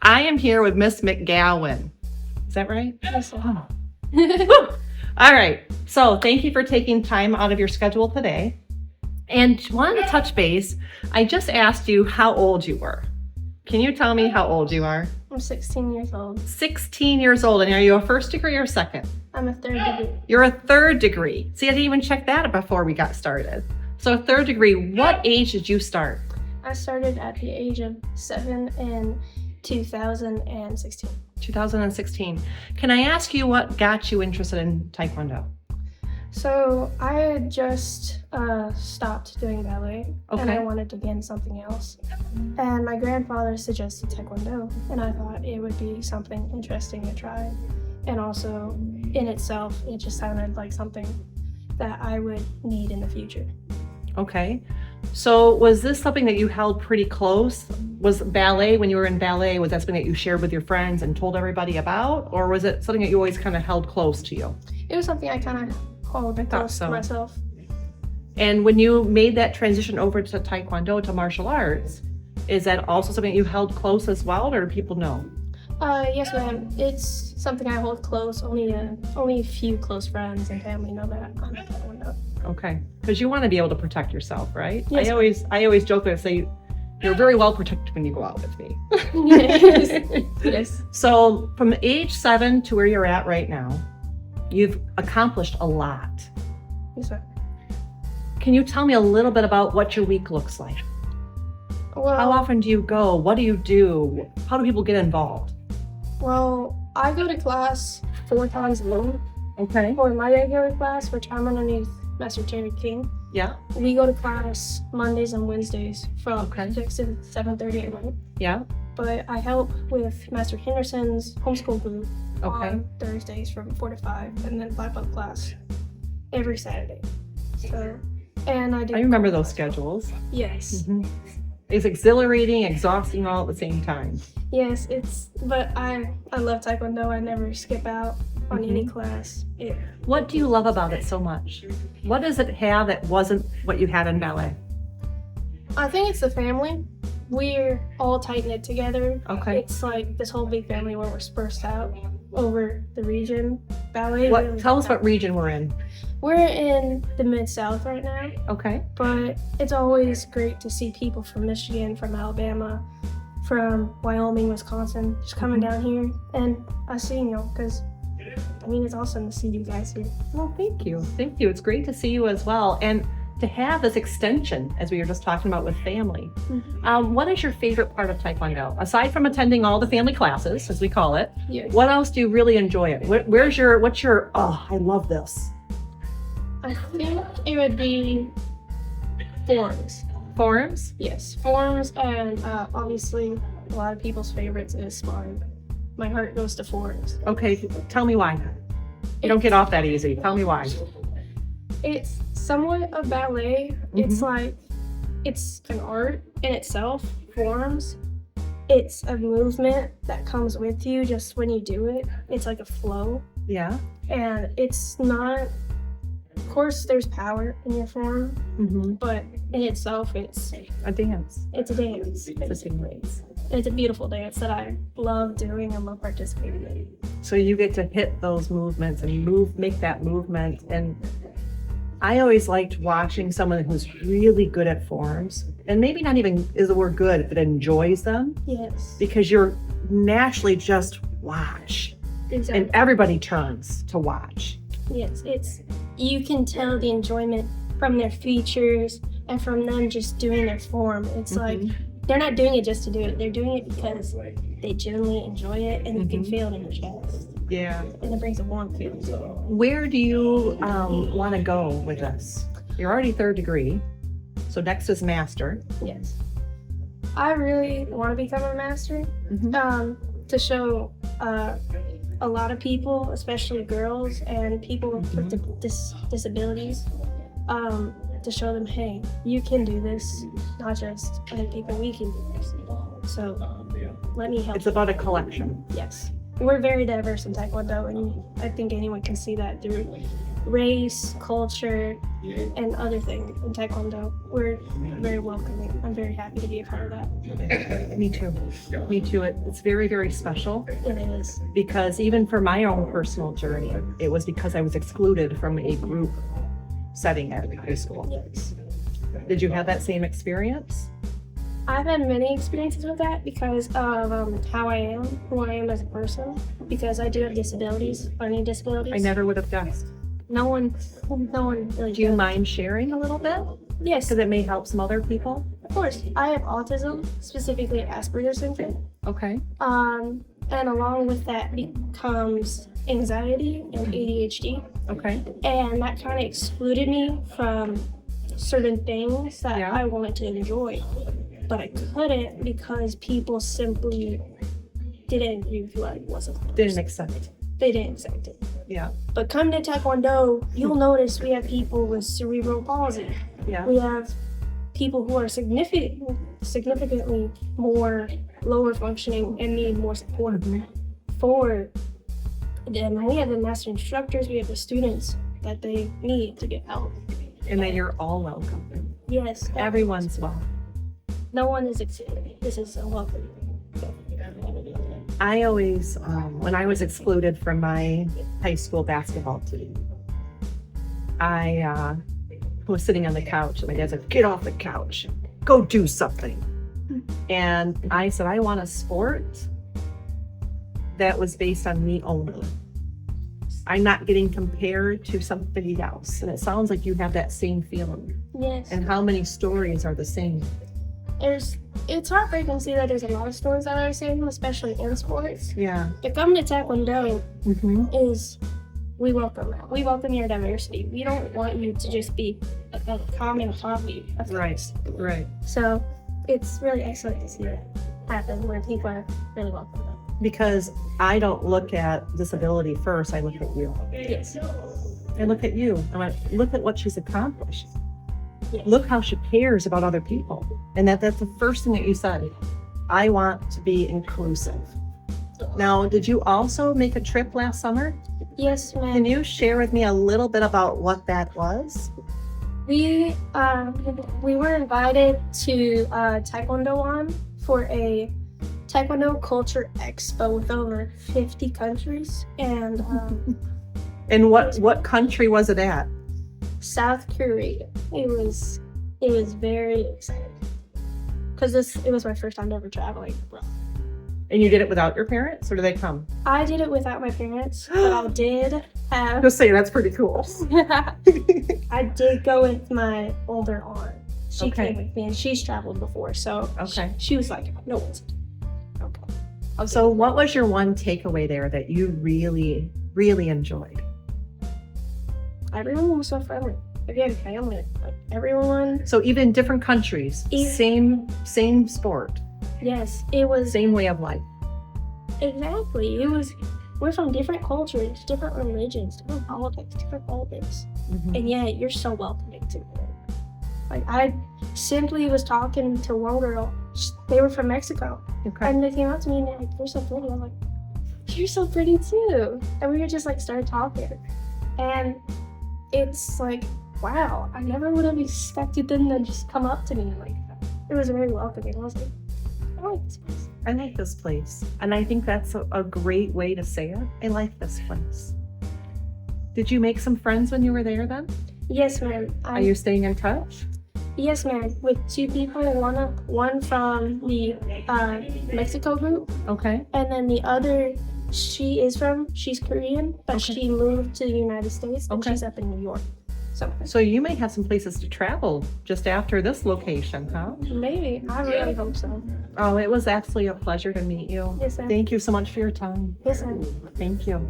I am here with Miss McGowan. Is that right? Yes. Oh. Woo! All right. So thank you for taking time out of your schedule today. And wanted to touch base. I just asked you how old you were. Can you tell me how old you are? I'm 16 years old. 16 years old. And are you a first degree or second? I'm a third degree. You're a third degree. See, I didn't even check that before we got started. So third degree, what age did you start? I started at the age of 7 in 2016. 2016. Can I ask you what got you interested in Taekwondo? So I had just stopped doing ballet, and Okay. I wanted to get into something else. And my grandfather suggested Taekwondo, and I thought it would be something interesting to try. And also, in itself, it just sounded like something that I would need in the future. Okay. So was this something that you held pretty close? Was ballet, when you were in ballet, was that something that you shared with your friends and told everybody about? Or was it something that you always kind of held close to you? It was something I kind of held close so. to myself. And when you made that transition over to Taekwondo, to martial arts, is that also something that you held close as well, or do people know? Yes, ma'am. It's something I hold close. Only a few close friends and family know that I'm a Taekwondo. Okay. Because you want to be able to protect yourself, right? Yes. I always joke and say, you're very well protected when you go out with me. Yes. Yes. So from age 7 to where you're at right now, you've accomplished a lot. Yes, ma'am. Can you tell me a little bit about what your week looks like? Well, How often do you go? What do you do? How do people get involved? Well, I go to class 4 times a month. Okay. For my regular class, which I'm underneath Master Terry King, Yeah. we go to class Mondays and Wednesdays from Okay. 6 to 7:30 at night. Yeah. But I help with Master Henderson's homeschool group Okay. on Thursdays from 4 to 5, and then 5 class every Saturday. So, and I do. I remember those schedules. Yes, It's exhilarating, exhausting all at the same time. yes. But I love Taekwondo. I never skip out on any class. What do you love about it so much? What does it have that wasn't what you had in ballet? I think it's the family. We're all tight knit together. Okay. It's like this whole big family where we're dispersed out over the region. Ballet. What? Tell us what region we're in. We're in the Mid-South right now, Okay. but it's always great to see people from Michigan, from Alabama, from Wyoming, Wisconsin, just coming down here and us seeing y'all, because I mean, it's awesome to see you guys here. Well, thank you. Thank you. It's great to see you as well. And to have this extension, as we were just talking about with family. What is your favorite part of Taekwondo? Aside from attending all the family classes, as we call it, Yes. what else do you really enjoy it? What's your, oh, I love this. I think it would be forms. Forums? Yes, forms, and obviously a lot of people's favorites is sparring. My heart goes to forms. Okay, tell me why. You don't get off that easy. Tell me why. It's somewhat of ballet. It's like, it's an art in itself, forms. It's a movement that comes with you just when you do it. It's like a flow. Yeah. And it's not, of course, there's power in your form, but in itself, it's A dance. a dance. It's a dance. It's a beautiful dance that I love doing and love participating in. So you get to hit those movements and make that movement. And I always liked watching someone who's really good at forms, and maybe not even is the word good, but enjoys them, Yes, because you're naturally just watch. exactly. And everybody turns to watch. Yes, you can tell the enjoyment from their features and from them just doing their form. It's like they're not doing it just to do it. They're doing it because they genuinely enjoy it, and you can feel it in their chest. Yeah. And it brings a warm feeling. Where do you want to go with this? You're already third degree, so next is master. Yes, I really want to become a master. To show a lot of people, especially girls and people with disabilities, to show them, hey, you can do this, not just other people, we can do this. So let me help. It's about a collection. Yes. We're very diverse in Taekwondo, and I think anyone can see that through race, culture, and other things in Taekwondo. We're very welcoming. I'm very happy to be a part of that. Me too. Me too. It's very, very special It is. because even for my own personal journey, it was because I was excluded from a group setting at high school. Yes. Did you have that same experience? I've had many experiences with that because of how I am, who I am as a person, because I do have disabilities, learning disabilities. I never would have guessed. No one really Do you does. mind sharing a little bit? Yes, Because it may help some other people. of course. I have autism, specifically Asperger's syndrome. Okay. And along with that becomes anxiety and ADHD. Okay. And that kind of excluded me from certain things that Yeah. I wanted to enjoy. But I couldn't because people simply didn't agree with who I was. Didn't accept. They didn't accept it. Yeah. But come to Taekwondo, you'll notice we have people with cerebral palsy. Yeah. We have people who are significantly more lower functioning and need more support. For then we have the master instructors, we have the students that they need to get help. And then you're all welcome. Yes, Everyone's welcome. no one is excluded. This is a welcome. I always, when I was excluded from my high school basketball team, I was sitting on the couch and my dad said, "Get off the couch, go do something." And I said, "I want a sport that was based on me only. I'm not getting compared to somebody else." And it sounds like you have that same feeling. Yes. And how many stories are the same? It's heartbreaking to see that there's a lot of stories that are the same, especially in sports. Yeah. But coming to Taekwondo Mm-hmm. is we welcome that. We welcome your diversity. We don't want you to just be a common copy of Right. things. Right. So it's really excellent to see that happen where people are really welcome. Because I don't look at disability first, I look at you. Yes. I look at you. I went, look at what she's accomplished. Yes. Look how she cares about other people. And that's the first thing that you said. I want to be inclusive. Now, did you also make a trip last summer? Yes, ma'am. Can you share with me a little bit about what that was? We were invited to Taekwondo for a Taekwondo Culture Expo with over 50 countries, and And what country was it at? South Korea. It was very exciting because it was my first time ever traveling abroad. And you did it without your parents, or did they come? I did it without my parents, but I did have. Just say that's pretty cool. I did go with my older aunt. She Okay. came with me, and she's traveled before, so Okay. she was like, "No one's." So what was your one takeaway there that you really, really enjoyed? Everyone was so friendly. Again, family. Like everyone. So even different countries, Even- same sport, Yes, it was same way of life. exactly. It was. We're from different cultures, different religions, different politics, different all this, and yet you're so welcoming to me. Like I simply was talking to one girl. They were from Mexico, Okay. and they came up to me and they're like, "You're so pretty." I was like, "You're so pretty too." And we just like started talking, and it's like, wow, I never would have expected them to just come up to me like that. It was very welcoming. I was like, I like this place. I like this place. And I think that's a great way to say it. I like this place. Did you make some friends when you were there then? Yes, ma'am. Are you staying in touch? Yes, ma'am. With two people, one from the Mexico group, Okay. and then the other, she's Korean, but Okay. she moved to the United States, and Okay. she's up in New York. So you may have some places to travel just after this location, huh? Maybe. I really hope so. Oh, it was absolutely a pleasure to meet you. Yes, ma'am. Thank you so much for your time. Yes, ma'am. Thank you.